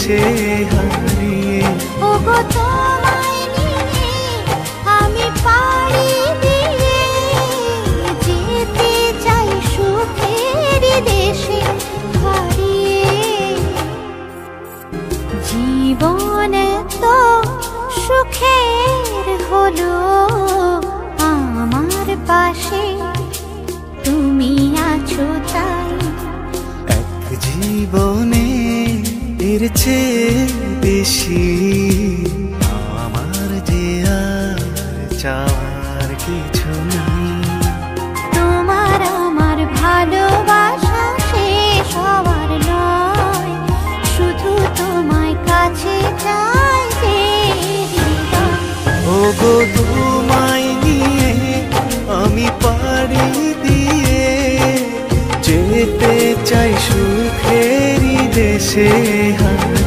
দেশে হারিয়ে। ওগো তোমায় নিয়ে আমি পাড়ি দিয়ে যেতে চাই সুখের দেশে হারিয়ে। জীবন তো সুখের হলো আমার পাশে তুমি আছো তাই। এক জীবনে এর চেয়ে বেশি আমার যে আর চাওয়ার কিছু নেই। তোমার আমার ভালোবাসা শেষ হওয়ার নয়, শুধু তোমায় কাছে চাই যে হৃদয়। ওগো তোমায় নিয়ে আমি পাড়ি দিয়ে যেতে চাই সুখেরই দেশে হারিয়ে।